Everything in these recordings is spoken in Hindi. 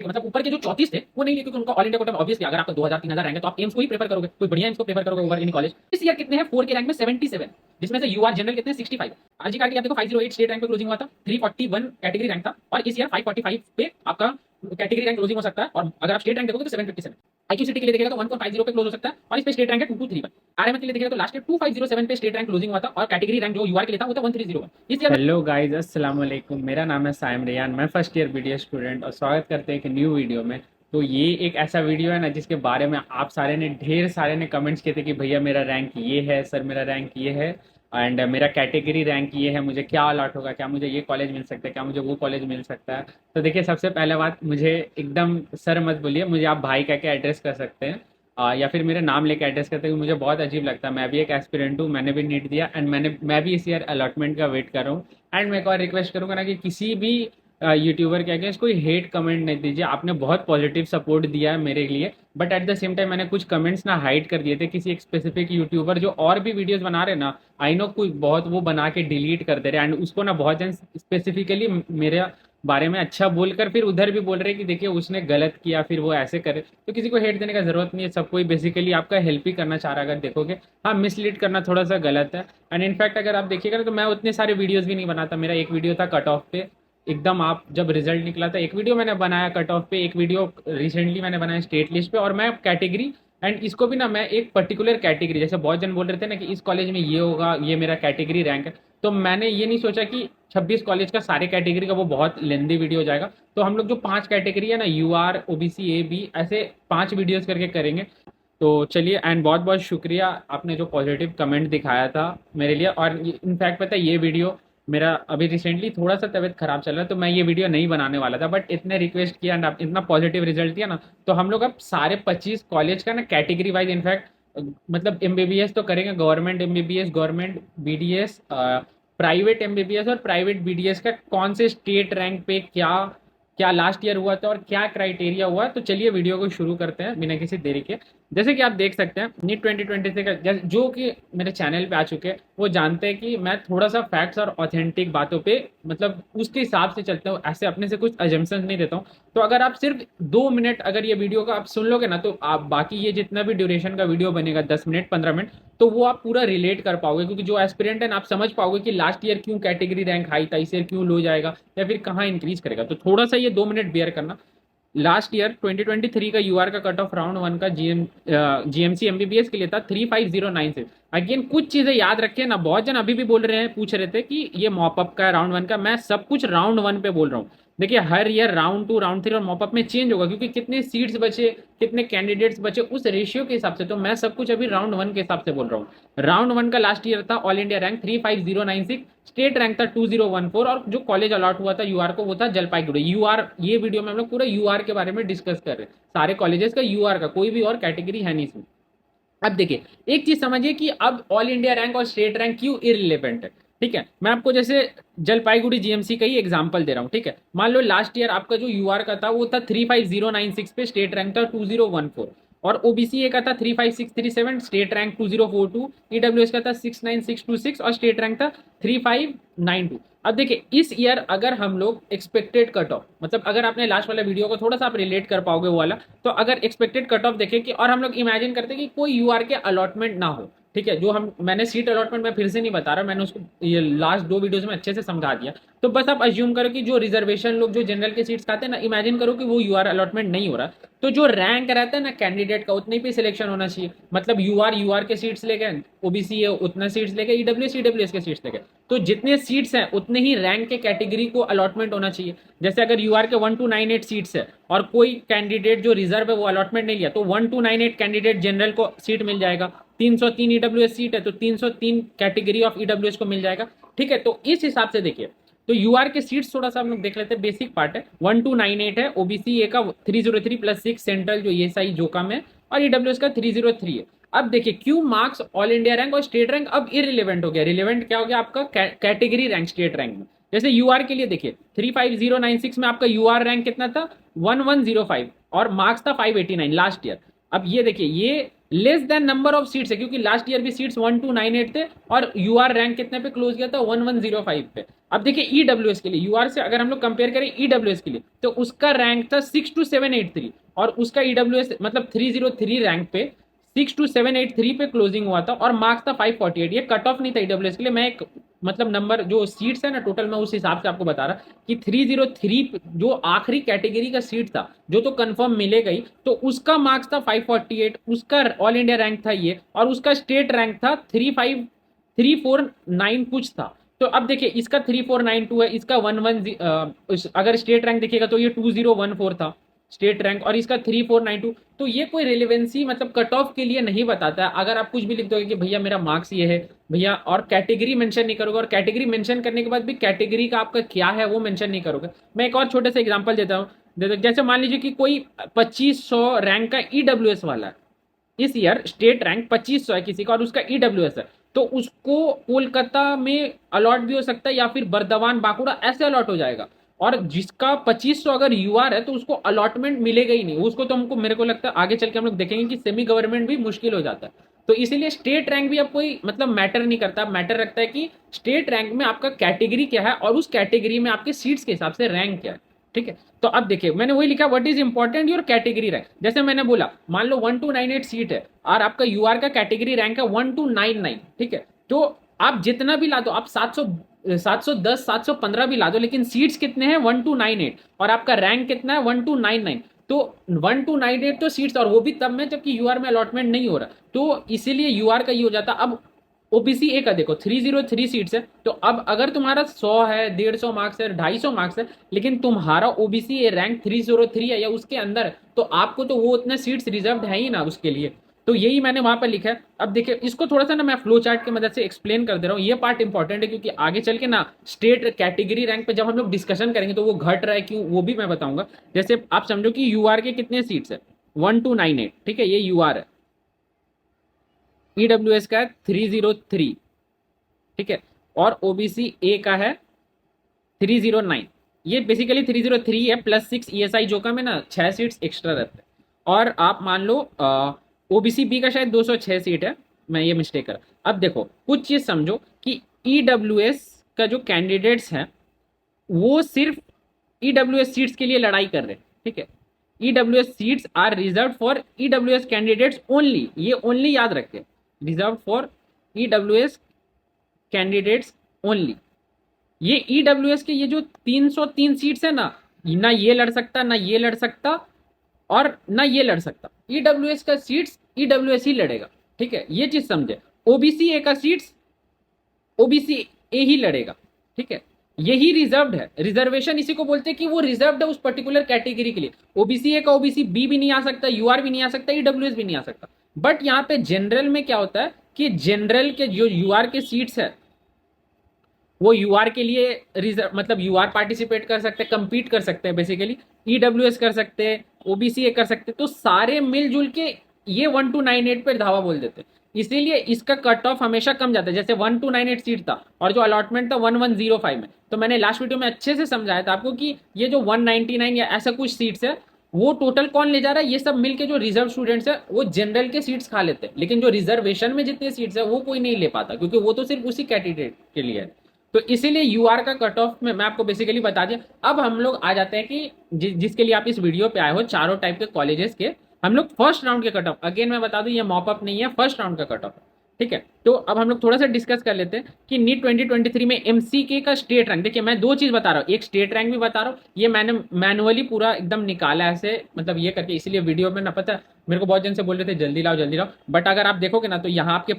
मतलब ऊपर के जो 34 थे वो नहीं लिए, क्योंकि उनका ऑल इंडिया कोटा में ऑब्वियसली अगर आपका 2000 3000 रैंक है तो आप एम्स को ही प्रेफर करोगे, कोई बढ़िया एम्स को प्रेफर करोगे ओवर एनी कॉलेज। इस ईयर कितने हैं 4 के रैंक में 77, जिसमें से यूआर जनरल कितने 65। आरजी कार्ड की आप देखो 508 स्टेट रैंक पे क्लोजिंग हुआ था, 341 कैटेगरी रैंक था, और इस ईयर 545 पे आपका कैटेगरी रैंक क्लोजिंग हो सकता है। और अगर आप स्टेट रैंक देखोगे तो 757। आईक्यू सिटी के लिए देखिएगा तो 150 पे क्लोज हो सकता है, और इस पे स्टेट रैंक है 2231। आरएमएस के लिए देखिएगा तो लास्ट ईयर 2507 पे स्टेट रैंक क्लोजिंग हुआ था, और कैटेगरी रैंक जो यूआर के लिए था वो था 1301। इस ईयर हेलो गाइस, अस्सलाम वालेकुम। मेरा नाम है साइम रियान। मैं फर्स्ट ईयर बीडीए स्टूडेंट और स्वागत करते हैं एक न्यू वीडियो में। तो ये एक ऐसा वीडियो है ना जिसके बारे में आप सारे ने ढेर सारे ने कमेंट्स किए थे कि भैया मेरा रैंक ये है, सर मेरा रैंक ये है, एंड मेरा कैटेगरी रैंक ये है, मुझे क्या अलॉट होगा, क्या मुझे ये कॉलेज मिल सकता है, क्या मुझे वो कॉलेज मिल सकता है। तो देखिए, सबसे पहले बात, मुझे एकदम सर मत बोलिए, मुझे आप भाई कह के एड्रेस कर सकते हैं। या फिर मेरे नाम लेके एड्रेस करते हैं। मुझे बहुत अजीब लगता है, मैं भी एक एस्पिरेंट हूँ, मैंने भी नीट दिया एंड मैं भी इस ईयर अलॉटमेंट का वेट कर रहा हूँ। एंड मैं एक और रिक्वेस्ट करूंगा ना कि किसी भी यूट्यूबर के अगेंस्ट कोई हेट कमेंट नहीं दीजिए। आपने बहुत पॉजिटिव सपोर्ट दिया है मेरे लिए, but at the same time मैंने कुछ कमेंट्स ना हाइड कर दिए थे किसी एक स्पेसिफिक यूट्यूबर जो और भी वीडियोस बना रहे ना। आई नो कोई बहुत वो बना के डिलीट कर दे रहे एंड उसको ना बहुत जन स्पेसिफिकली मेरे बारे में अच्छा बोलकर फिर उधर भी बोल रहे कि देखिए उसने गलत किया, फिर वो ऐसे करे। तो किसी को हेट देने का जरूरत नहीं है, सब कोई बेसिकली आपका हेल्प ही करना चाह रहा है अगर देखोगे। हाँ, मिसलीड करना थोड़ा सा गलत है। एंड इनफैक्ट अगर आप देखिएगा ना तो मैं उतने सारे वीडियोस भी नहीं बनाता। मेरा एक वीडियो था कट ऑफ पे, एकदम आप जब रिजल्ट निकला था एक वीडियो मैंने बनाया कट ऑफ पे, एक वीडियो रिसेंटली मैंने बनाया स्टेट लिस्ट पे, और मैं कैटेगरी एंड इसको भी ना मैं एक पर्टिकुलर कैटेगरी, जैसे बहुत जन बोल रहे थे ना कि इस कॉलेज में ये होगा, ये मेरा कैटेगरी रैंक है। तो मैंने ये नहीं सोचा कि 26 कॉलेज का सारे कैटेगरी का वो बहुत लेंदी वीडियो हो जाएगा। तो हम लोग जो 5 कैटेगरी है ना, you are OBC A B, ऐसे 5 वीडियोस करके करेंगे। तो चलिए, एंड बहुत बहुत शुक्रिया आपने जो पॉजिटिव कमेंट दिखाया था मेरे लिए। और इनफैक्ट पता है, ये वीडियो मेरा अभी रिसेंटली थोड़ा सा तबीयत खराब चल रहा है तो मैं ये वीडियो नहीं बनाने वाला था, बट इतने रिक्वेस्ट किया एंड आप इतना पॉजिटिव रिजल्ट दिया ना, तो हम लोग अब सारे 25 कॉलेज का ना कैटेगरी वाइज इनफैक्ट मतलब एमबीबीएस तो करेंगे, government MBBS, government BDS, private MBBS और प्राइवेट बीडीएस का कौन से स्टेट रैंक पे क्या क्या लास्ट ईयर हुआ था और क्या क्राइटेरिया हुआ। तो चलिए वीडियो को शुरू करते हैं बिना किसी देरी के। जैसे कि आप देख सकते हैं नीट 2020 का जो कि मेरे चैनल पे आ चुके हैं वो जानते हैं कि मैं थोड़ा सा फैक्ट्स और ऑथेंटिक बातों पे मतलब उसके हिसाब से चलता हूँ, ऐसे अपने से कुछ अजम्पशंस नहीं देता हूँ। तो अगर आप सिर्फ 2 मिनट अगर ये वीडियो का आप सुन लोगे ना, तो आप बाकी ये जितना भी ड्यूरेशन का वीडियो बनेगा 10 मिनट 15 मिनट, तो वो आप पूरा रिलेट कर पाओगे, क्योंकि जो एस्पिरेंट है ना आप समझ पाओगे कि लास्ट ईयर क्यों कैटेगरी रैंक हाई था, इस ईयर क्यों लो जाएगा या फिर कहाँ इंक्रीज करेगा। तो थोड़ा सा ये 2 मिनट बेयर करना। लास्ट ईयर 2023 का यूआर का कट ऑफ राउंड वन का जीएमसी एमबीबीएस के लिए था 35096 से। अगेन कुछ चीजें याद रखें ना, बहुत जन अभी भी बोल रहे हैं, पूछ रहे थे कि ये मॉपअप का राउंड वन का, मैं सब कुछ राउंड वन पे बोल रहा हूँ। देखिए हर year round two round three और मॉपअप में चेंज होगा, क्योंकि कितने सीट्स बचे, कितने कैंडिडेट्स बचे, उस रेशियो के हिसाब से। तो मैं सब कुछ अभी राउंड वन के हिसाब से बोल रहा हूँ। राउंड वन का लास्ट ईयर था all India rank 35096, state rank था 2014, और जो कॉलेज अलॉट हुआ था यूआर को वो था जलपाईगुड़ी यूआर। ये वीडियो में हम लोग पूरा यूआर के बारे में डिस्कस कर रहे हैं, सारे कॉलेजेस का यूआर का, कोई भी और कैटेगरी है नहीं इसमें। अब देखिए एक चीज समझिए कि अब ऑल इंडिया रैंक और स्टेट रैंक क्यों इररिलेवेंट है। ठीक है, मैं आपको जैसे जलपाईगुड़ी जीएमसी का ही एग्जांपल दे रहा हूँ। ठीक है, मान लो लास्ट ईयर आपका जो यूआर का था वो था 35096 पे, स्टेट रैंक था 2014, और ओबीसी ए का था 35637, स्टेट रैंक 2042, ईडब्ल्यूएस का था 69626 और स्टेट रैंक था 3592। अब देखिए इस ईयर अगर हम लोग एक्सपेक्टेड कट ऑफ, मतलब अगर आपने लास्ट वाला वीडियो को थोड़ा सा आप रिलेट कर पाओगे वो वाला, तो अगर एक्सपेक्टेड कट ऑफ देखें कि, और हम लोग इमेजिन करते हैं कि कोई यूआर के अलॉटमेंट ना हो। ठीक है, जो हम मैंने सीट अलॉटमेंट मैं फिर से नहीं बता रहा, मैंने उसको ये लास्ट 2 वीडियोस में अच्छे से समझा दिया। तो बस आप अज्यूम करो कि जो रिजर्वेशन लोग जो जनरल के सीट्स खाते हैं ना, इमेजिन करो कि वो यूआर अलॉटमेंट नहीं हो रहा। तो जो रैंक रहता है ना कैंडिडेट का, उतने पे सिलेक्शन होना चाहिए। मतलब यूआर के सीट्स ले गए, ओबीसी है उतना सीट्स ले गए, ईडब्ल्यूएस के सीट्स ले गए। तो जितने सीट्स हैं उतने ही रैंक के कैटेगरी को अलॉटमेंट होना चाहिए। जैसे अगर यूआर के 1298 सीट्स है और कोई कैंडिडेट जो रिजर्व है वो अलॉटमेंट नहीं लिया, तो 1298 कैंडिडेट जनरल को सीट मिल जाएगा। 303 ईडब्ल्यूएस सीट है तो 303 कैटेगरी ऑफ ईडब्ल्यूएस को मिल जाएगा। ठीक है, तो इस हिसाब से देखिए, तो यूआर के सीट्स थोड़ा सा हम लोग देख लेते हैं। बेसिक पार्ट है 1298 है, ओबीसी ए का 303 प्लस 6 सेंट्रल जो ये सही जोका में, और ईडब्ल्यूएस का 303 है। अब देखिए Q marks all India rank और स्टेट रैंक अब इररिलेवेंट हो गया। रिलेवेंट क्या हो गया आपका, कैटेगरी रैंक स्टेट रैंक में। जैसे यूआर के लिए देखिए 35096 में आपका यूआर रैंक कितना था 1105, और मार्क्स था 589 लास्ट ईयर। अब ये देखिए ये less than number of seats है, क्योंकि लास्ट ईयर भी सीट्स 1298 थे और यूआर रैंक कितने पे क्लोज किया था, 1105 पे। अब देखिए ईडब्ल्यूएस के लिए यूआर से अगर हम लोग कंपेयर करें ईडब्ल्यूएस के लिए, तो उसका रैंक था 62783 और उसका ईडब्ल्यूएस मतलब 303 रैंक पे 62783 पे क्लोजिंग हुआ था और मार्क्स था 548। ये कट ऑफ नहीं था ईडब्ल्यूएस के लिए, मैं एक मतलब नंबर जो सीट्स है ना टोटल, मैं उस हिसाब से आपको बता रहा कि 303 जो आखिरी कैटेगरी का सीट था जो तो कंफर्म मिलेगा ही, तो उसका मार्क्स था 548, उसका ऑल इंडिया रैंक था ये, और उसका स्टेट रैंक था 349 कुछ था। तो अब देखिए इसका 3492 है, इसका 11 अगर स्टेट रैंक देखिएगा तो ये 2014 था स्टेट रैंक, और इसका 3492। तो ये कोई रिलेवेंसी मतलब कट ऑफ के लिए नहीं बताता है। अगर आप कुछ भी लिख दोगे कि भैया मेरा मार्क्स ये है भैया, और कैटेगरी मेंशन नहीं करोगे, और कैटेगरी मेंशन करने के बाद भी कैटेगरी का आपका क्या है वो मेंशन नहीं करोगे। मैं एक और छोटे से एग्जांपल देता हूँ, जैसे मान लीजिए कि कोई 2500 रैंक का ईडब्ल्यूएस वाला है, इस ईयर स्टेट रैंक 2500 है किसी का और उसका ईडब्ल्यूएस है, तो उसको कोलकाता में अलॉट भी हो सकता है या फिर बर्दवान बांकुड़ा ऐसे अलॉट हो जाएगा। और जिसका 2500 अगर यूआर है तो उसको अलॉटमेंट मिलेगा ही नहीं, उसको तो हमको मेरे को लगता है आगे चल के हम लोग देखेंगे कि सेमी गवर्नमेंट भी मुश्किल हो जाता है। तो इसीलिए स्टेट रैंक भी अब कोई मतलब मैटर नहीं करता, मैटर रखता है कि स्टेट रैंक में आपका कैटेगरी क्या है और उस कैटेगरी में आपके सीट्स के हिसाब से रैंक क्या है। ठीक है, तो अब देखिए मैंने वही लिखा, what is important your category rank. जैसे मैंने बोला मान लो 1298 सीट है और आपका यूआर का कैटेगरी रैंक है 1299, ठीक है, तो आप जितना भी ला दो, आप 710 715 भी ला दो, लेकिन सीट्स कितने हैं 1298 और आपका रैंक कितना है 1299। तो 1298 तो सीट्स, और वो भी तब में जबकि यूआर में अलॉटमेंट नहीं हो रहा, तो इसीलिए यूआर का ये हो जाता। अब ओबीसी ए का देखो 303 सीट्स है, तो अब अगर तुम्हारा 100 है, 150 मार्क्स है, 250 मार्क्स है, लेकिन तुम्हारा ओबीसी ए रैंक 303 है या उसके अंदर है, तो आपको तो वो उतने सीट्स रिजर्व है ही ना उसके लिए। तो यही मैंने वहां पर लिखा है। अब देखिए इसको थोड़ा सा ना मैं फ्लो चार्ट की मदद से एक्सप्लेन कर दे रहा हूँ, ये पार्ट इंपॉर्टेंट है क्योंकि आगे चल के ना स्टेट कैटेगरी रैंक पे जब हम लोग डिस्कशन करेंगे तो वो घट रहा है क्यों वो भी मैं बताऊंगा। जैसे आप समझो कि यूआर के कितने सीट्स है 1298, ठीक है, ये यूआर है, ईडब्ल्यूएस का है 303, ठीक है, और ओबीसी ए का है 309। ये बेसिकली 303 है प्लस 6 ईएसआई जो का में ना 6 सीट्स एक्स्ट्रा रहते हैं। और आप मान लो ओबीसी बी का शायद 206 सीट है, मैं ये मिस्टेक कर। अब देखो कुछ चीज समझो कि ईडब्ल्यूएस का जो कैंडिडेट्स हैं वो सिर्फ ईडब्ल्यूएस सीट्स के लिए लड़ाई कर रहे हैं, ठीक है। EWS seats are reserve for EWS candidates only, ये ओनली याद रखें, reserve for EWS candidates only. ये ईडब्ल्यूएस के ये जो 303 सीट्स है ना ये लड़ सकता ना ये लड़ सकता और ना ये लड़ सकता, ईडब्ल्यूएस का सीट्स ईडब्ल्यूएस ही लड़ेगा, ठीक है, ये चीज समझे। ओबीसी ए का सीट्स ओबीसी ए ही लड़ेगा, ठीक है, यही रिजर्व्ड है। रिजर्वेशन इसी को बोलते हैं कि वो रिजर्व्ड है उस पर्टिकुलर कैटेगरी के लिए। ओबीसी ए का ओबीसी बी भी नहीं आ सकता, यूआर भी नहीं आ सकता, ईडब्ल्यूएस भी नहीं आ सकता। बट यहाँ पे जनरल में क्या होता है कि जनरल के जो यूआर के सीट्स है वो यूआर के लिए रिजर्व मतलब यूआर पार्टिसिपेट कर सकते हैं, कंपीट कर सकते हैं बेसिकली, ईडब्ल्यूएस कर सकते हैं, ओबीसी ए कर सकते हैं, तो सारे मिलजुल के ये 1298 पे धावा बोल देते हैं। इसीलिए इसका कट ऑफ हमेशा कम जाता है। जैसे 1298 सीट था और जो अलॉटमेंट था 1105 में, तो मैंने लास्ट वीडियो में अच्छे से समझाया था आपको कि ये जो 199 या ऐसा कुछ सीट्स है वो टोटल कौन ले जा रहा है, ये सब मिलके जो रिजर्व स्टूडेंट्स है वो जनरल के सीट्स खा लेते हैं, लेकिन जो रिजर्वेशन में जितने सीट्स है वो कोई नहीं ले पाता क्योंकि वो तो सिर्फ उसी कैंडिडेट के लिए है। तो इसीलिए यूआर का कट ऑफ में मैं आपको बेसिकली बता दिया। अब हम लोग आ जाते हैं कि जिसके लिए आप इस वीडियो पे आए हो, चारों टाइप के कॉलेजेस के हम लोग फर्स्ट राउंड के कट ऑफ, अगेन मैं बता दूं ये मॉपअप नहीं है, फर्स्ट राउंड का कट ऑफ है, ठीक है। तो अब हम लोग थोड़ा सा डिस्कस कर लेते हैं कि नीट 2023 में एमसीके का स्टेट रैंक। देखिए मैं दो चीज बता रहा हूँ, एक स्टेट रैंक भी बता रहा हूँ, ये मैंने मैनुअली पूरा एकदम निकाला है ऐसे, मतलब ये करके, इसलिए वीडियो में ना पता है मेरे को बहुत जन से बोल रहे थे जल्दी लाओ जल्दी लाओ, बट अगर आप देखोगे ना तो यहाँ आपके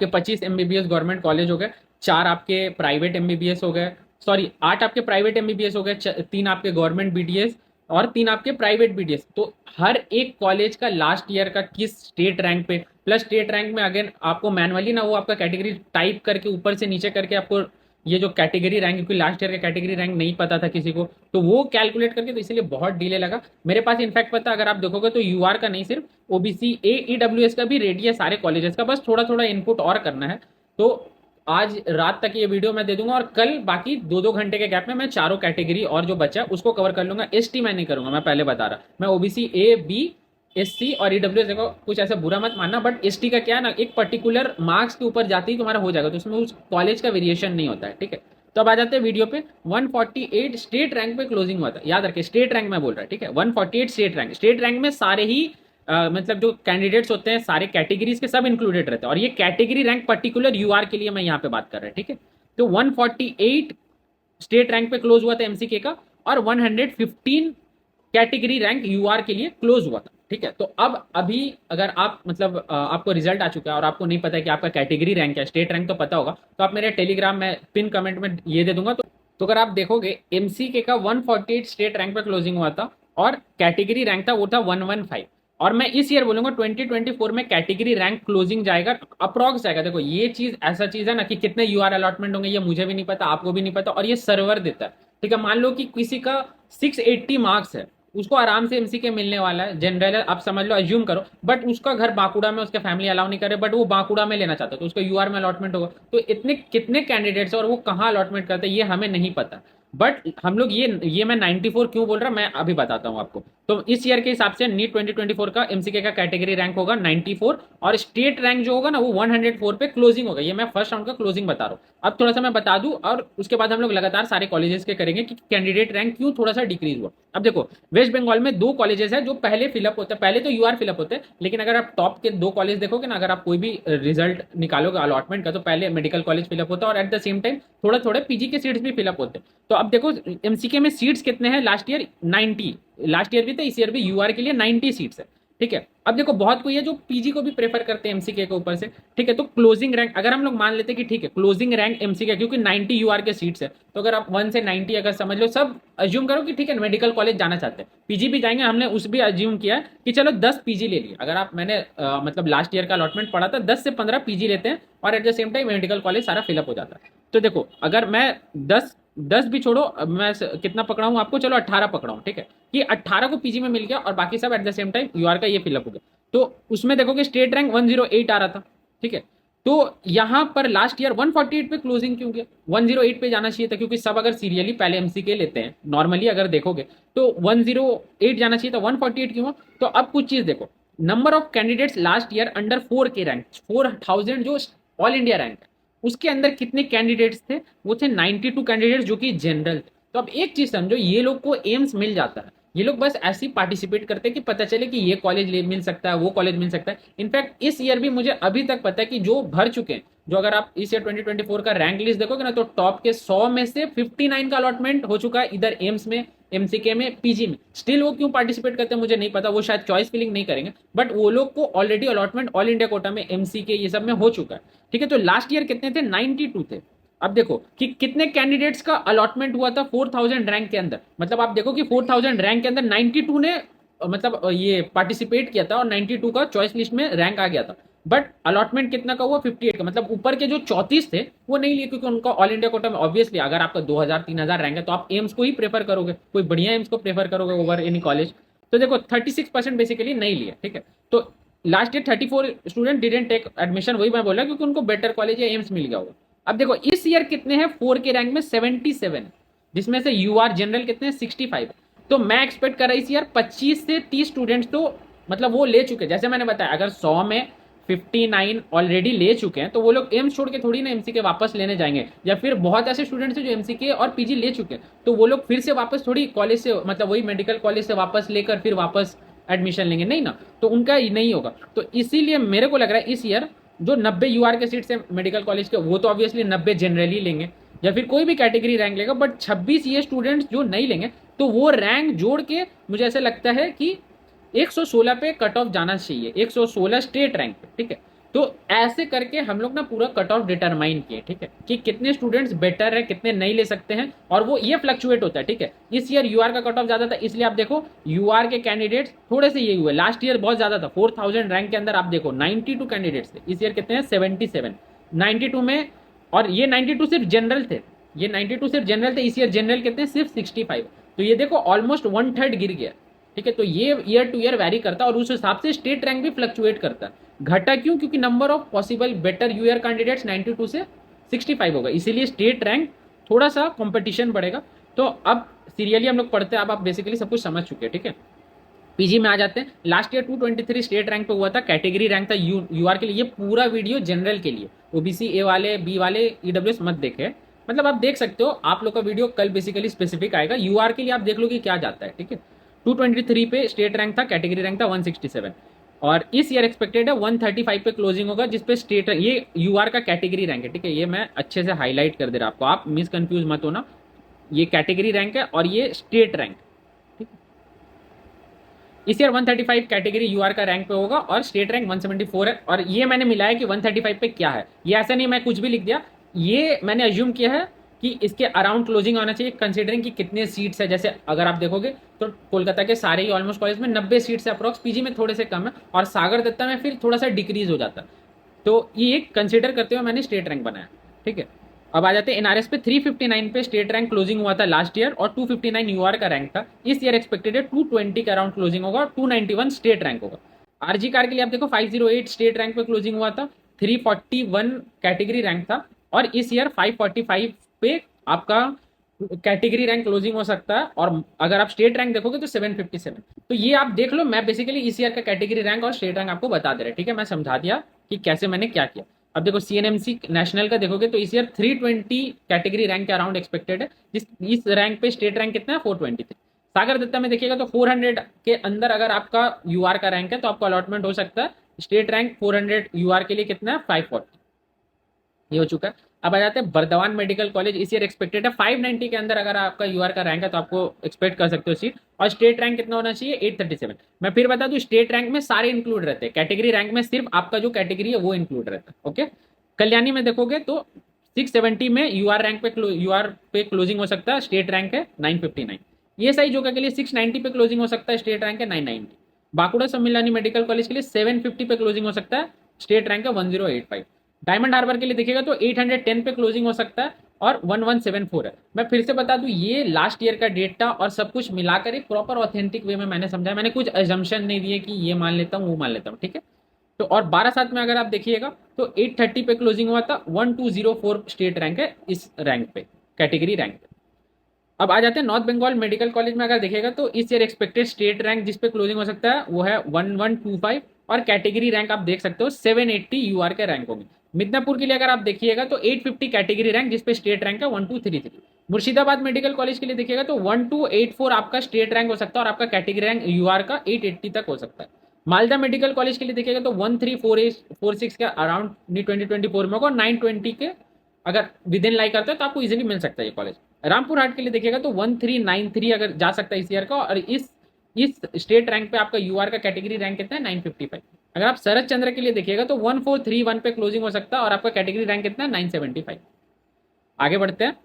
25 एमबीबीएस गवर्नमेंट कॉलेज हो गए, 4 आपके प्राइवेट एमबीबीएस हो गए, सॉरी 8 आपके प्राइवेट एमबीबीएस हो गए, 3 आपके गवर्नमेंट बीडीएस और 3 आपके प्राइवेट बीडीएस। तो हर एक कॉलेज का लास्ट ईयर का किस स्टेट रैंक पे, प्लस स्टेट रैंक में अगेन आपको मैनुअली ना वो आपका कैटेगरी टाइप करके ऊपर से नीचे करके आपको ये जो कैटेगरी रैंक, क्योंकि लास्ट ईयर का कैटेगरी रैंक नहीं पता था किसी को, तो वो कैलकुलेट करके, तो इसलिए बहुत डिले लगा मेरे पास। इनफैक्ट पता अगर आप देखोगे तो यूआर का नहीं सिर्फ ओबीसी ए ईडब्ल्यूएस का भी रेडी है सारे कॉलेजेस का, बस थोड़ा थोड़ा इनपुट और करना है। तो आज रात तक ये वीडियो मैं दे दूंगा और कल बाकी 2-2 घंटे के गैप में मैं चारों कैटेगरी और जो बचा है उसको कवर कर लूंगा। एसटी मैं नहीं करूंगा, मैं पहले बता रहा, मैं ओबीसी ए बी एससी और ईडब्ल्यूएस, देखो कुछ ऐसा बुरा मत मानना, बट एसटी का क्या है ना, एक पर्टिकुलर मार्क्स के ऊपर जाते ही तुम्हारा हो जाएगा, तो उसमें उस कॉलेज का वेरिएशन नहीं होता है, ठीक है। तो अब आ जाते हैं वीडियो पे। 148 स्टेट रैंक पे क्लोजिंग हुआ था, याद रखिए स्टेट रैंक में बोल रहा है, ठीक है। 148 स्टेट रैंक में सारे ही मतलब जो कैंडिडेट्स होते हैं सारे कैटेगरीज के सब इंक्लूडेड रहते हैं, और ये कैटेगरी रैंक पर्टिकुलर यूआर के लिए मैं यहाँ पे बात कर रहा है, ठीक है। तो 148 स्टेट रैंक पे क्लोज हुआ था एमसीके का, और 115 कैटेगरी रैंक यूआर के लिए क्लोज हुआ था, ठीक है। तो अब अभी अगर आप मतलब आपको रिजल्ट आ चुका है और आपको नहीं पता है कि आपका कैटेगरी रैंक क्या है, स्टेट रैंक तो पता होगा, तो आप मेरे टेलीग्राम में पिन कमेंट में ये दे दूंगा। तो अगर आप देखोगे एमसीके का 148 स्टेट रैंक पे क्लोजिंग हुआ था, और कैटेगरी रैंक था वो था 115। और मैं इस ईयर बोलूंगा 2024 में कैटेगरी रैंक क्लोजिंग जाएगा, अप्रॉक्स जाएगा। देखो ये चीज ऐसा चीज है ना कि कितने यूआर अलॉटमेंट होंगे ये मुझे भी नहीं पता, आपको भी नहीं पता, और ये सर्वर देता है, ठीक है। मान लो कि किसी का 680 मार्क्स है, उसको आराम से एमसीके मिलने वाला है, जनरल है, आप समझ लो, अज्यूम करो, बट उसका घर बांकुड़ा में, उसके फैमिली अलाउ नहीं करे, बट वो बांकुड़ा में लेना चाहता है, तो उसका यूआर में अलॉटमेंट होगा। तो इतने कितने कैंडिडेट्स और वो कहाँ अलॉटमेंट करते हैं ये हमें नहीं पता, बट हम लोग ये मैं 94 क्यों बोल रहा मैं अभी बताता हूँ आपको। तो इस ईयर के हिसाब से नीट 2024 का एमसीके का कैटेगरी रैंक होगा 94, और स्टेट रैंक जो होगा ना वो 104 पे क्लोजिंग होगा। ये मैं फर्स्ट राउंड का क्लोजिंग बता रहा हूँ। अब थोड़ा सा मैं बता दूं, और उसके बाद हम लोग लगातार सारे कॉलेजेस के करेंगे कि कैंडिडेट रैंक क्यों थोड़ा सा डिक्रीज हुआ। अब देखो वेस्ट बंगाल में 2 कॉलेजेस है जो पहले फिलअप होते हैं, पहले तो यूआर फिलअप होते हैं, लेकिन अगर आप टॉप के 2 कॉलेज देखोगे ना, अगर आप कोई भी रिजल्ट निकालोगे अलॉटमेंट का, तो पहले मेडिकल कॉलेज फिलअप होता है, और एट द सेम टाइम थोड़ा थोड़े पीजी के सीट्स भी फिलअप होते हैं। तो अब देखो एमसीके में सीट्स कितने हैं, लास्ट ईयर 90, लास्ट ईयर भी था, इस ईयर भी यूआर के लिए 90 सीट्स है, ठीक है। अब देखो बहुत कोई है जो पीजी को भी प्रेफर करते हैं एमसीके के ऊपर से, ठीक है। तो क्लोजिंग रैंक अगर हम लोग मान लेते हैं कि ठीक है क्लोजिंग रैंक एमसीके, क्योंकि 90 यूआर के सीट्स है, तो अगर आप 1 से 90 अगर समझ लो, सब अज्यूम करो कि ठीक है मेडिकल कॉलेज जाना चाहते हैं, पीजी भी जाएंगे, हमने उस भी अज्यूम किया कि चलो 10 पीजी ले लिए। अगर आप मैंने मतलब लास्ट ईयर का अलॉटमेंट पढ़ा था, 10 से 15 पीजी लेते हैं, और eight the same time medical college सारा फिलअप हो जाता है। तो देखो अगर मैं 10 भी छोड़ो, मैं कितना पकड़ा हूँ आपको, चलो 18 पकड़ा हूँ, ठीक है, कि 18 को पीजी में मिल गया, और बाकी सब at the same time UR का ये फिलअप हो गया। तो उसमें देखोगे स्टेट रैंक 108 आ रहा था, ठीक है। तो यहां पर लास्ट ईयर 148 पे क्लोजिंग क्यों गया, 108 पे जाना चाहिए था, क्योंकि सब अगर सीरियली पहले एमसीके लेते हैं नॉर्मली अगर देखोगे तो 108 जाना चाहिए था, 148 क्यों हुआ। तो अब कुछ चीज देखो, number of candidates last year under 4 के रैंक, 4000 जो ऑल इंडिया रैंक है, उसके अंदर कितने कैंडिडेट्स थे, वो थे 92 कैंडिडेट्स जो कि जनरल थे। तो अब एक चीज समझो, ये लोग को एम्स मिल जाता है, ये लोग बस ऐसे ही पार्टिसिपेट करते हैं कि पता चले कि ये कॉलेज मिल सकता है, वो कॉलेज मिल सकता है। इनफैक्ट इस ईयर भी मुझे अभी तक पता है कि जो भर चुके हैं, जो अगर आप इस ईयर 2024 का रैंक लिस्ट देखोगे ना, तो टॉप के 100 में से 59 का अलॉटमेंट हो चुका है इधर एम्स में, एमसीके में, पीजी में। स्टिल वो क्यों पार्टिसिपेट करते हैं मुझे नहीं पता, वो शायद चॉइस फिलिंग नहीं करेंगे, बट वो लोग को already allotment all India quota में एमसीके ये सब में हो चुका है, ठीक है। तो लास्ट ईयर कितने थे, 92 थे। अब देखो कि कितने कैंडिडेट्स का अलॉटमेंट हुआ था 4000 रैंक के अंदर, मतलब आप देखो कि 4000 रैंक के अंदर 92 ने मतलब ये पार्टिसिपेट किया था, और 92 का चॉइस लिस्ट में रैंक आ गया था, बट अलॉटमेंट कितना का हुआ, 58 का। मतलब ऊपर के जो 34 थे वो नहीं लिए, क्योंकि उनका ऑल इंडिया कोटा में ऑब्वियसली अगर आपका 2000 3000 रैंक है तो आप एम्स को ही प्रेफर करोगे, कोई बढ़िया एम्स को प्रेफर करोगे ओवर एनी कॉलेज। तो देखो 36% बेसिकली नहीं लिए, ठीक है। तो last year 34 student didn't take admission, वही मैं बोला, क्योंकि उनको बेटर कॉलेज या एम्स मिल गया होगा। अब देखो इस ईयर कितने हैं 4 के रैंक में, 77, जिसमें से यूआर जनरल कितने हैं, 65। तो मैं एक्सपेक्ट कर रहा इस ईयर 25 से 30 स्टूडेंट्स तो मतलब वो ले चुके, जैसे मैंने बताया अगर 100 में 59 ऑलरेडी ले चुके हैं, तो वो लोग एम्स छोड़ के थोड़ी ना एमसीके वापस लेने जाएंगे, या फिर बहुत ऐसे स्टूडेंट्स हैं जो एमसीके और पीजी ले चुके हैं, तो वो लोग फिर से वापस थोड़ी कॉलेज से मतलब वही मेडिकल कॉलेज से वापस लेकर फिर वापस एडमिशन लेंगे, नहीं ना, तो उनका नहीं होगा। तो इसीलिए मेरे को लग रहा है इस ईयर जो 90 यूआर के सीट्स है मेडिकल कॉलेज के, वो तो ऑब्वियसली 90 जनरली लेंगे, या फिर कोई भी कैटेगरी रैंक लेगा, बट 26 ये स्टूडेंट्स जो नहीं लेंगे, तो वो रैंक जोड़ के मुझे ऐसा लगता है कि 116 पे कट ऑफ जाना चाहिए, 116 स्टेट रैंक पे, ठीक है। तो ऐसे करके हम लोग ना पूरा कट ऑफ डिटरमाइन किए, ठीक है, कि कितने स्टूडेंट्स बेटर है, कितने नहीं ले सकते हैं, और वो ये फ्लक्चुएट होता है, ठीक है। इस ईयर यूआर का कट ऑफ ज्यादा था, इसलिए आप देखो यूआर के कैंडिडेट्स थोड़े से ये हुए, लास्ट ईयर बहुत ज्यादा था, 4000 रैंक के अंदर आप देखो 92 कैंडिडेट्स थे, इस ईयर कितने हैं 77, 92 में, और ये 92 सिर्फ जनरल थे, ये 92 सिर्फ जनरल थे, इस ईयर जनरल कितने सिर्फ 65। तो ये देखो ऑलमोस्ट 1/3 गिर गया, ठीक है। तो ये ईयर टू ईयर वैरी करता है, और उस हिसाब से स्टेट रैंक भी फ्लक्चुएट करता है। घटा क्यों, क्योंकि number of possible better UR candidates 92 से 65 होगा, इसीलिए स्टेट रैंक थोड़ा सा कंपटीशन बढ़ेगा। तो अब सीरियली हम लोग पढ़ते हैं, अब आप बेसिकली सब कुछ समझ चुके हैं, ठीक है। पीजी में आ जाते हैं। लास्ट ईयर 223 स्टेट रैंक पे हुआ था, कैटेगरी रैंक था यूआर के लिए। ये पूरा वीडियो जनरल के लिए, ओबीसी ए वाले, बी वाले, ईडब्ल्यूएस मत देखे। मतलब आप देख सकते हो, आप लोग का वीडियो कल बेसिकली स्पेसिफिक आएगा। यूआर के लिए आप देख लो कि क्या जाता है, ठीक है। 223 पे स्टेट रैंक था, कैटेगरी रैंक था 167, और इस ईयर एक्सपेक्टेड है 135 पे क्लोजिंग होगा, जिसपे स्टेट, ये यूआर का कैटेगरी रैंक है, ठीक है। ये मैं अच्छे से हाईलाइट कर दे रहा आपको, आप मिस कंफ्यूज मत होना। ये कैटेगरी रैंक है और ये स्टेट रैंक। इस ईयर 135 कैटेगरी यूआर का रैंक पे होगा और स्टेट रैंक 174 है। और ये मैंने मिलाया कि 135 पे क्या है, ये ऐसा नहीं मैं कुछ भी लिख दिया, ये मैंने अज्यूम किया है कि इसके अराउंड क्लोजिंग होना चाहिए, कंसीडरिंग कि कितने सीट्स है। जैसे अगर आप देखोगे तो कोलकाता के सारे ही ऑलमोस्ट कॉलेज में 90 सीट्स है अप्रॉक्स, पीजी में थोड़े से कम है, और सागर दत्ता में फिर थोड़ा सा डिक्रीज हो जाता है। तो ये कंसिडर करते हुए मैंने स्टेट रैंक बनाया, ठीक है। अब आ जाते हैं एनआरएस पे। 359 पे स्टेट रैंक क्लोजिंग हुआ था लास्ट ईयर, और 259 यूआर का रैंक था। इस ईयर एक्सपेक्टेड है 220 के अराउंड क्लोजिंग होगा और 291 स्टेट रैंक होगा। आरजी कार के लिए आप देखो 508 स्टेट रैंक पे क्लोजिंग हुआ था, 341 कैटेगरी रैंक था, और इस ईयर 545 पे आपका कैटेगरी रैंक क्लोजिंग हो सकता है, और अगर आप स्टेट रैंक देखोगे तो 757। तो ये आप देख लो, मैं बेसिकली इस ईयर का कैटेगरी रैंक और स्टेट रैंक आपको बता दे रहा है, ठीक है। मैं समझा दिया कि कैसे मैंने क्या किया। अब देखो सीएनएमसी नेशनल का देखोगे तो इस ईयर 320 कैटेगरी रैंक के अराउंड एक्सपेक्टेड है। इस रैंक पे स्टेट रैंक कितना है, 423। सागर दत्ता में देखिएगा तो 400 के अंदर अगर आपका यूआर का रैंक है तो आपको अलॉटमेंट हो सकता है। स्टेट रैंक 400 यूआर के लिए कितना है, 540, ये हो चुका है। अब आ जाते हैं बर्दवान मेडिकल कॉलेज। इस ईयर एक्सपेक्टेड है 590 के अंदर अगर आपका यूआर का रैंक है तो आपको एक्सपेक्ट कर सकते हो सीट, और स्टेट रैंक कितना होना चाहिए, 837। मैं फिर बता दूं, स्टेट रैंक में सारे इंक्लूड रहते हैं, कैटेगरी रैंक में सिर्फ आपका जो कैटेगरी है वो इंक्लूड रहता है, ओके। कल्याणी में देखोगे तो 670 में यूआर रैंक पे यूआर पे क्लोजिंग हो सकता है, स्टेट रैंक है 959। ये सही जोगा के लिए 690 पे क्लोजिंग हो सकता है, स्टेट रैंक है 990। बाकुड़ा सम्मिलानी मेडिकल कॉलेज के लिए 750 पे क्लोजिंग हो सकता है, स्टेट रैंक है 1085। डायमंड हार्बर के लिए देखिएगा तो 810 पे क्लोजिंग हो सकता है और 1174 है। मैं फिर से बता दूं, ये लास्ट ईयर का डेटा और सब कुछ मिलाकर एक प्रॉपर ऑथेंटिक वे में मैंने समझाया, मैंने कुछ अजम्पशन नहीं दिए कि ये मान लेता हूँ वो मान लेता हूँ, ठीक है। तो और 12/7 में अगर आप देखिएगा तो 830 पे क्लोजिंग हुआ था, 1204 स्टेट रैंक है इस रैंक पे, कैटेगरी रैंक पे। अब आ जाते हैं नॉर्थ बंगाल मेडिकल कॉलेज में। अगर देखिएगा तो इस ईयर एक्सपेक्टेड स्टेट रैंक जिस पे क्लोजिंग हो सकता है वो है 1125, और कैटेगरी रैंक आप देख सकते हो 780 यूआर के रैंक होंगे। मिदनापुर के लिए अगर आप देखिएगा तो 850 कैटेगरी रैंक जिस पे स्टेट रैंक है 1233। मुर्शिदाबाद मेडिकल कॉलेज के लिए देखिएगा तो 1284 आपका स्टेट रैंक हो सकता है, और आपका कैटेगरी रैंक यूआर का 880 तक हो सकता है। मालदा मेडिकल कॉलेज के लिए देखिएगा तो 13446 के अराउंड 2024 में होगा, 920 के अगर विद इन लाई करते हो तो आपको इजीली मिल सकता है ये कॉलेज। रामपुर हाट के लिए देखिएगा तो 1393 अगर जा सकता है इस ईयर का, और इस स्टेट रैंक पे आपका यूआर का कैटेगरी रैंक कितना है, 955। अगर आप शरद चंद्र के लिए देखिएगा तो 1431 पे क्लोजिंग हो सकता है, और आपका कैटेगरी रैंक कितना है, 975। आगे बढ़ते हैं।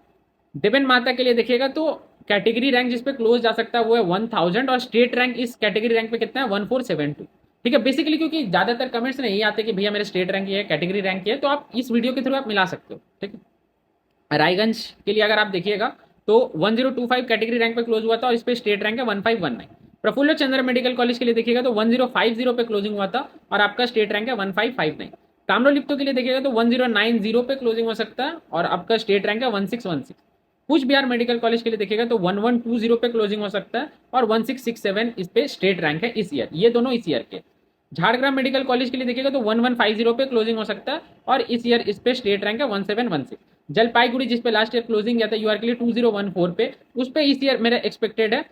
देवेन माता के लिए देखिएगा तो कैटेगरी रैंक जिस पे क्लोज जा सकता है वो है 1000, और स्टेट रैंक इस कैटेगरी रैंक पे कितना है, 1472, ठीक है। बेसिकली क्योंकि ज्यादातर कमेंट्स नहीं आते कि भैया मेरे स्टेट रैंक ये है, कैटेगरी रैंक ये है, तो आप इस वीडियो के थ्रू आप मिला सकते हो, ठीक है। रायगंज के लिए अगर आप देखिएगा तो 1025 कैटेगरी रैंक पे क्लोज हुआ था, और इस पे स्टेट रैंक है 1519। प्रफुल्ल चंद्र मेडिकल कॉलेज के लिए देखिएगा तो 1050 पे क्लोजिंग हुआ था, और आपका स्टेट रैंक है 1559। ताम्रलिप्तो के लिए देखिएगा तो 1090 पे क्लोजिंग हो सकता है, और आपका स्टेट रैंक है 1616। कुछ बिहार मेडिकल कॉलेज के लिए देखिएगा तो 1120 पे क्लोजिंग हो सकता है, और 1667 इस पे स्टेट रैंक है इस ईयर, ये दोनों इस ईयर के। झारग्राम मेडिकल कॉलेज के लिए देखिएगा तो 1150 पे क्लोजिंग हो सकता है, और इस ईयर इस पे स्टेट रैंक है 1716। जलपाईगुड़ी जिस पे लास्ट ईयर क्लोजिंग गया था यूआर के लिए 2014 पे, उस पे इस ईयर मेरा एक्सपेक्टेड है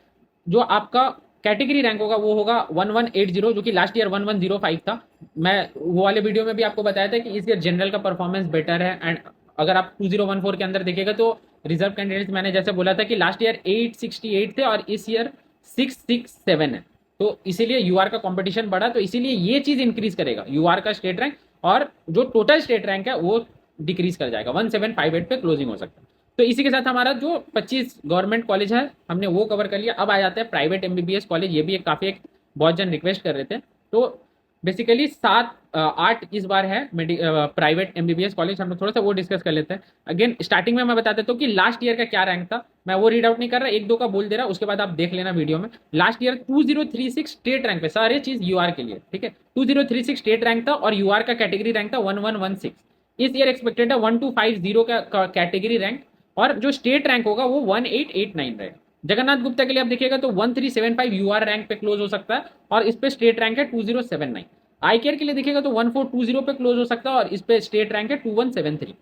जो आपका कैटेगरी रैंक होगा वो होगा 1180, जो कि लास्ट ईयर 1105 था। मैं वो वाले वीडियो में भी आपको बताया था कि इस ईयर जनरल का परफॉर्मेंस बेटर है, एंड अगर आप 2014 के अंदर देखिएगा तो रिजर्व कैंडिडेट्स मैंने जैसे बोला था कि लास्ट ईयर 868 थे और इस ईयर 667 है, तो इसीलिए यूआर का कंपटीशन बढ़ा, तो इसीलिए ये चीज इंक्रीज करेगा यूआर का स्टेट रैंक, और जो टोटल स्टेट रैंक है वो डिक्रीज कर जाएगा, 1758 पे क्लोजिंग हो सकता है। तो इसी के साथ हमारा जो 25 गवर्नमेंट कॉलेज है हमने वो कवर कर लिया। अब आ जाते हैं प्राइवेट एमबीबीएस कॉलेज, ये भी एक काफी एक बहुत जन रिक्वेस्ट कर रहे थे। तो बेसिकली 7-8 इस बार है प्राइवेट एमबीबीएस कॉलेज, हम लोग थोड़ा सा वो डिस्कस कर लेते हैं। अगेन स्टार्टिंग में मैं बता देता हूँ कि लास्ट ईयर का क्या रैंक था, मैं वो रीड आउट नहीं कर रहा, 1-2 का बोल दे रहा, उसके बाद आप देख लेना वीडियो में। लास्ट ईयर 2036 स्टेट रैंक पे, सारे चीज यूआर के लिए, ठीक है। 2036 स्टेट रैंक था, और यूआर का कैटेगरी रैंक था 1116। इस ईयर एक्सपेक्टेड है 1250 का कैटेगरी रैंक, और जो स्टेट रैंक होगा वो 1889 रहेगा, जगन्नाथ गुप्ता के लिए आप देखिएगा तो 1375 यूआर रैंक पे क्लोज हो सकता है और इस पे स्टेट रैंक है 2079। आई केयर के लिए देखिएगा तो 1420 पे क्लोज हो सकता है और इस पे स्टेट रैंक है 2173।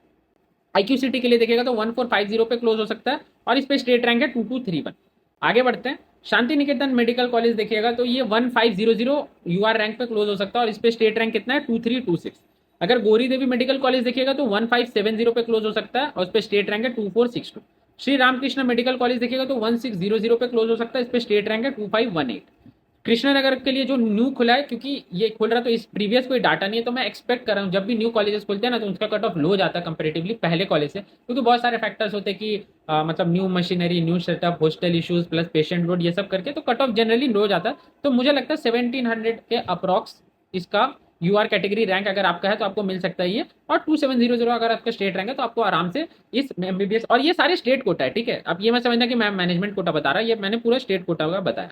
आईक्यू सिटी के लिए देखिएगा तो 1450 पे क्लोज हो सकता है और इस पे स्टेट रैंक है 2231। आगे बढ़ते हैं, शांति निकेतन मेडिकल कॉलेज देखिएगा तो ये 1500 यूआर रैंक पे क्लोज हो सकता है और इस पे स्टेट रैंक कितना है 2326। अगर गौरी देवी मेडिकल कॉलेज देखिएगा तो 1570 पे क्लोज हो सकता है और इस पे स्टेट रैंक है 2462। श्री रामकृष्ण मेडिकल कॉलेज देखिएगा तो 1600 पे क्लोज हो सकता है, इस पे स्टेट रैंक है 2518। कृष्णनगर के लिए जो न्यू खुला है, क्योंकि ये खुल रहा है तो इस प्रीवियस कोई डाटा नहीं है, तो मैं एक्सपेक्ट कर रहा हूँ जब भी न्यू कॉलेजेस खुलते हैं ना तो उसका कट ऑफ लो जाता है कंपेरेटिवली पहले कॉलेज से, क्योंकि बहुत सारे फैक्टर्स होते हैं कि मतलब new machinery, new setup, hostel issues plus patient load, ये सब करके तो कट ऑफ जनरली लो जाता है। तो मुझे लगता है 1700 के अप्रॉक्स इसका यूआर कैटेगरी रैंक अगर आपका है तो आपको मिल सकता है ये, और 2700 अगर आपका स्टेट रैंक है तो आपको आराम से इस एमबीबीएस, और ये सारे स्टेट कोटा है, ठीक है। अब ये मैं समझना कि मैं मैनेजमेंट कोटा बता रहा, ये मैंने पूरा स्टेट कोटा का बताया,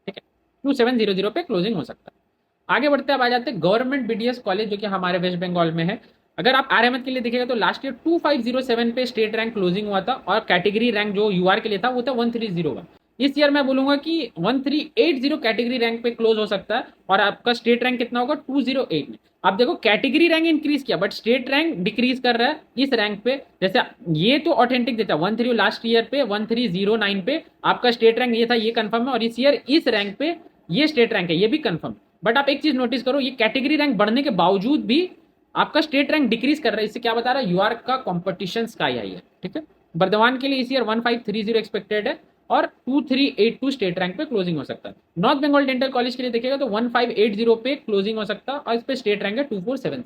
ठीक है। 2700 पे क्लोजिंग हो सकता है। आगे बढ़ते अब आ जाते हैं गवर्नमेंट बीडीएस कॉलेज जो कि हमारे वेस्ट बंगाल में है। अगर आप आरएमएच के लिए देखिएगा तो लास्ट ईयर 2507 पे स्टेट रैंक क्लोजिंग हुआ था और कैटेगरी रैंक जो यूआर के लिए था वो था 1301। इस ईयर मैं बोलूंगा कि 1380 कैटेगरी रैंक पे क्लोज हो सकता है और आपका स्टेट रैंक कितना होगा 208 में। आप देखो कैटेगरी रैंक इंक्रीज किया बट स्टेट रैंक डिक्रीज कर रहा है इस रैंक पे। जैसे ये तो ऑथेंटिक देता है 13 लास्ट ईयर पे 1309 पे आपका स्टेट रैंक ये था, ये कंफर्म है, और इस ईयर इस रैंक पे ये स्टेट रैंक है, ये भी कंफर्म। बट आप एक चीज नोटिस करो, ये कैटेगरी रैंक बढ़ने के बावजूद भी आपका स्टेट रैंक डिक्रीज कर रहा है। इससे क्या बता रहा है, यूआर का कंपटीशन स्काई हाई है, ठीक है। बर्धमान के लिए इस ईयर 1530 एक्सपेक्टेड है और 2382 स्टेट रैंक पे क्लोजिंग हो सकता है। नॉर्थ बंगाल डेंटल कॉलेज के लिए देखिएगा तो 1580 पे क्लोजिंग हो सकता है और इस पे स्टेट रैंक है 2477,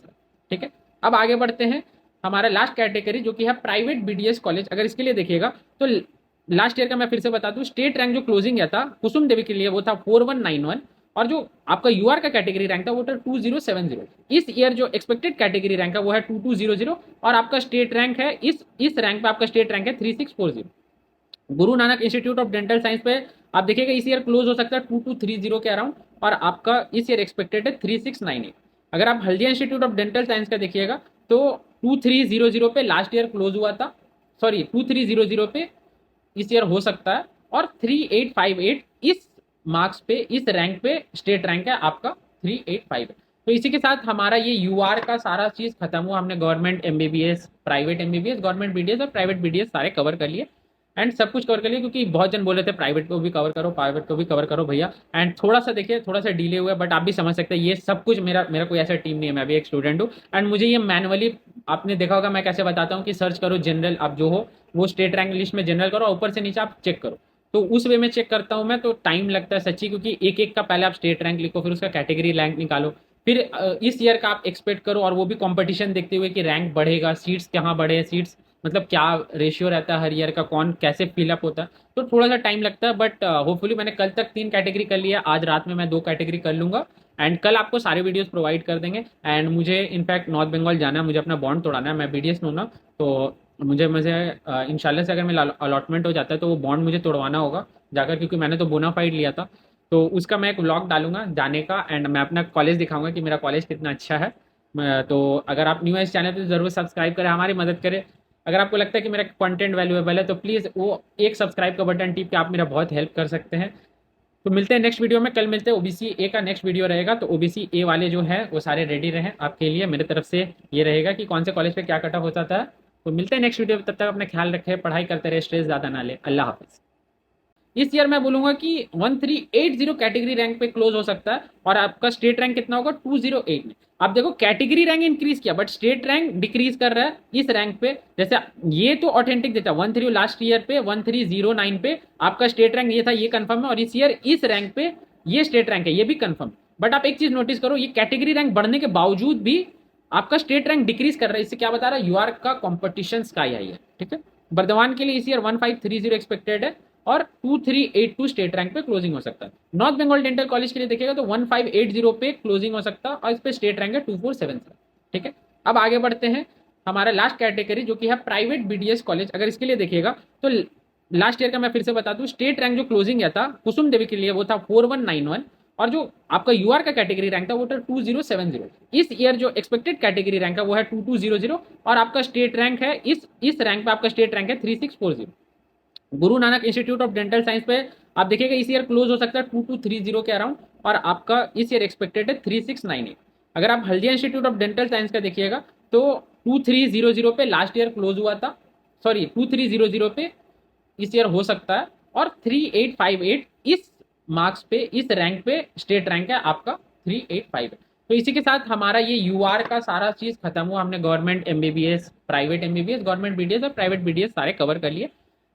ठीक है। अब आगे बढ़ते हैं, हमारा लास्ट कैटेगरी जो कि है प्राइवेट बीडीएस कॉलेज। अगर इसके लिए देखिएगा तो लास्ट ईयर का मैं फिर से बता दूं, स्टेट रैंक जो क्लोजिंग गया था कुसुम देवी के लिए वो था 4191 और जो आपका यूआर का कैटेगरी रैंक था वो था 2070। इस ईयर जो एक्सपेक्टेड कैटेगरी रैंक है वो है 2200 और आपका स्टेट रैंक है इस रैंक पे आपका स्टेट रैंक है 3640। Guru Nanak institute of dental science पे आप देखिएगा इस ईयर क्लोज हो सकता है 2230 के अराउंड और आपका इस ईयर एक्सपेक्टेड है 3698। अगर आप Haldia institute of dental science का देखिएगा तो 2300 पे लास्ट ईयर क्लोज हुआ था, सॉरी 2300 पे इस ईयर हो सकता है और 3858 इस मार्क्स पे, इस रैंक पे स्टेट रैंक है आपका 385। तो इसी के साथ हमारा ये यूआर का सारा चीज खत्म हुआ। हमने government MBBS, private MBBS, government BDS और प्राइवेट बीडीएस सारे कवर कर लिए एंड सब कुछ कवर कर लिया, क्योंकि बहुत जन बोल रहे थे प्राइवेट को भी कवर करो, प्राइवेट को भी कवर करो भैया। एंड थोड़ा सा देखिए, थोड़ा सा डिले हुआ है बट आप भी समझ सकते हैं ये सब कुछ मेरा कोई ऐसा टीम नहीं है, मैं भी एक स्टूडेंट हूँ एंड मुझे ये मैनुअली, आपने देखा होगा मैं कैसे बताता हूँ कि सर्च करो जनरल, आप जो हो वो स्टेट रैंक लिस्ट में जनरल करो, ऊपर से नीचे आप चेक करो। तो उस वे में चेक करता हूँ मैं, तो टाइम लगता है सच्ची, क्योंकि एक एक का पहले आप स्टेट रैंक लिखो, फिर उसका कैटेगरी रैंक निकालो, फिर इस ईयर का आप एक्सपेक्ट करो, और वो भी कंपटीशन देखते हुए कि रैंक बढ़ेगा, सीट्स कहाँ बढ़े, सीट्स मतलब क्या रेशियो रहता है हर ईयर का, कौन कैसे फिलअप होता है, तो थोड़ा सा टाइम लगता है। बट होपफुली मैंने कल तक 3 कैटेगरी कर लिया, आज रात में मैं 2 कैटेगरी कर लूंगा एंड कल आपको सारे वीडियोस प्रोवाइड कर देंगे। एंड मुझे इनफैक्ट नॉर्थ बंगाल जाना है, मुझे अपना बॉन्ड तोड़ाना है, मैं बीडीएस में हूँ ना, तो मुझे मुझे इंशाल्लाह से अगर मेरा अलॉटमेंट हो जाता है तो वो बॉन्ड मुझे तोड़वाना होगा जाकर, क्योंकि मैंने तो बोनाफाइड लिया था। तो उसका मैं एक व्लॉग डालूंगा जाने का एंड मैं अपना कॉलेज दिखाऊंगा कि मेरा कॉलेज कितना अच्छा है। तो अगर आप न्यू है इस चैनल पे तो ज़रूर सब्सक्राइब करें, हमारी मदद करें। अगर आपको लगता है कि मेरा कंटेंट वैल्यूएबल है तो प्लीज़ वो एक सब्सक्राइब का बटन टिप के आप मेरा बहुत हेल्प कर सकते हैं। तो मिलते हैं नेक्स्ट वीडियो में, कल मिलते हैं। ओबीसी ए का नेक्स्ट वीडियो रहेगा, तो ओबीसी ए वाले जो है वो सारे रेडी रहें आपके लिए। मेरे तरफ से ये रहेगा कि कौन से कॉलेज पे क्या कट ऑफ होता था। तो मिलते हैं नेक्स्ट वीडियो में, तब तक अपना ख्याल रखें, पढ़ाई करते रहे, स्ट्रेस ज़्यादा ना ले। अल्लाह हाफिज़। इस ईयर मैं बोलूंगा कि 1380 कैटेगरी रैंक पे क्लोज हो सकता है और आपका स्टेट रैंक कितना होगा 208 में। आप देखो कैटेगरी रैंक इंक्रीज किया बट स्टेट रैंक डिक्रीज कर रहा है इस रैंक पे। जैसे ये तो ऑथेंटिक देता है 13 लास्ट ईयर पे 1309 पे आपका स्टेट रैंक ये था, ये कंफर्म है, और इस ईयर इस रैंक पे ये स्टेट रैंक है, ये भी कंफर्म। बट आप एक चीज नोटिस करो, ये कैटेगरी रैंक बढ़ने के बावजूद भी आपका स्टेट रैंक डिक्रीज कर रहा है। इससे क्या बता रहा है, यूआर का कंपटीशन स्काई हाई है, ठीक है। बर्धमान के लिए इस ईयर 1530 एक्सपेक्टेड है और 2382 स्टेट रैंक पे क्लोजिंग हो सकता है। नॉर्थ बंगाल डेंटल कॉलेज के लिए देखिएगा तो 1580 पे क्लोजिंग हो सकता है और इस पे स्टेट रैंक है 2477, ठीक है। अब आगे बढ़ते हैं, हमारा लास्ट कैटेगरी जो कि है प्राइवेट बीडीएस कॉलेज। अगर इसके लिए देखिएगा तो लास्ट ईयर का मैं फिर से बता दूं, स्टेट रैंक जो क्लोजिंग गया था कुसुम देवी के लिए वो था 4191 और जो आपका यूआर का कैटेगरी रैंक था वो था 2070। इस ईयर जो एक्सपेक्टेड कैटेगरी रैंक है वो है 2200 और आपका स्टेट रैंक है इस रैंक पे आपका स्टेट रैंक है 3640। Guru Nanak institute of dental science पे आप देखिएगा इस ईयर क्लोज हो सकता है 2230 के अराउंड, और आपका इस ईयर एक्सपेक्टेड है 3698। अगर आप Haldia institute of dental science का देखिएगा तो 2300 पे लास्ट ईयर क्लोज हुआ था, सॉरी 2300 पे इस ईयर हो सकता है, और 3858 इस मार्क्स पे, इस रैंक पे स्टेट रैंक है आपका 385। तो इसी के साथ हमारा ये यूआर का सारा चीज खत्म हुआ। हमने government MBBS, private MBBS, government BDS और प्राइवेट बीडीएस सारे कवर कर लिए,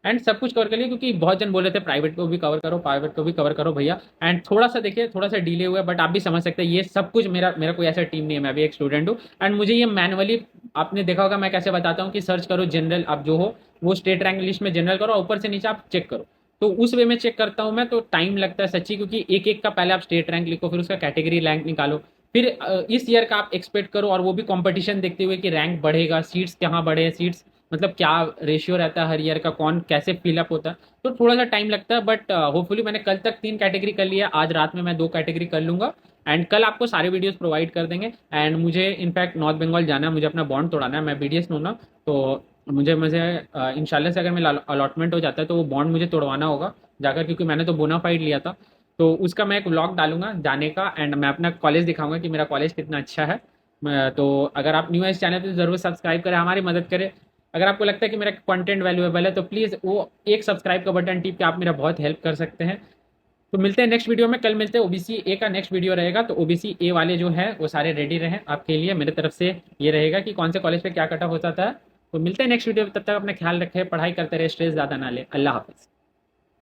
एंड सब कुछ कवर कर लिया, क्योंकि बहुत जन बोल रहे थे प्राइवेट को भी कवर करो, प्राइवेट को भी कवर करो भैया। एंड थोड़ा सा देखिए, थोड़ा सा डिले हुआ है, बट आप भी समझ सकते हैं ये सब कुछ मेरा मेरा कोई ऐसा टीम नहीं है, मैं भी एक स्टूडेंट हूँ, एंड मुझे ये मैनुअली, आपने देखा होगा मैं कैसे बताता हूँ कि सर्च करो जनरल, आप जो हो वो स्टेट रैंक लिस्ट में जनरल करो, ऊपर से नीचे आप चेक करो। तो उस वे में चेक करता हूँ मैं, तो टाइम लगता है सच्ची, क्योंकि एक एक का पहले आप स्टेट रैंक लिखो, फिर उसका कैटेगरी रैंक निकालो, फिर इस ईयर का आप एक्सपेक्ट करो, और वो भी कंपटीशन देखते हुए कि रैंक बढ़ेगा, सीट्स कहाँ बढ़े, सीट्स मतलब क्या रेशियो रहता है हर ईयर का, कौन कैसे फिलअप होता है, तो थोड़ा सा टाइम लगता है। बट होपफुली मैंने कल तक 3 कैटेगरी कर लिया, आज रात में मैं 2 कैटेगरी कर लूंगा, एंड कल आपको सारे वीडियोस प्रोवाइड कर देंगे। एंड मुझे इनफैक्ट नॉर्थ बंगाल जाना है, मुझे अपना बॉन्ड तोड़ाना है, मैं बीडीएस हूँ ना, तो मुझे मुझे इंशाल्लाह से अगर मेरा अलॉटमेंट हो जाता है तो वो बॉन्ड मुझे तोड़वाना होगा जाकर, क्योंकि मैंने तो बोनाफाइड लिया था। तो उसका मैं एक व्लॉग डालूंगा जाने का, एंड मैं अपना कॉलेज दिखाऊंगा कि मेरा कॉलेज कितना अच्छा है। तो अगर आप न्यू है इस चैनल तो ज़रूर सब्सक्राइब करें, हमारी मदद करें। अगर आपको लगता है कि मेरा कंटेंट वैल्यूएबल है तो प्लीज़ वो एक सब्सक्राइब का बटन टिप के आप मेरा बहुत हेल्प कर सकते हैं। तो मिलते हैं नेक्स्ट वीडियो में, कल मिलते हैं। ओबीसी ए का नेक्स्ट वीडियो रहेगा, तो ओबीसी ए वाले जो है वो सारे रेडी रहें आपके लिए, मेरे तरफ से ये रहेगा कि कौन से कॉलेज पे क्या कट ऑफ हो जाता है। तो मिलते हैं नेक्स्ट वीडियो में, तब तक अपना ख्याल रखें, पढ़ाई करते रहे, स्ट्रेस ज़्यादा ना ले। अल्लाह हाफिज़।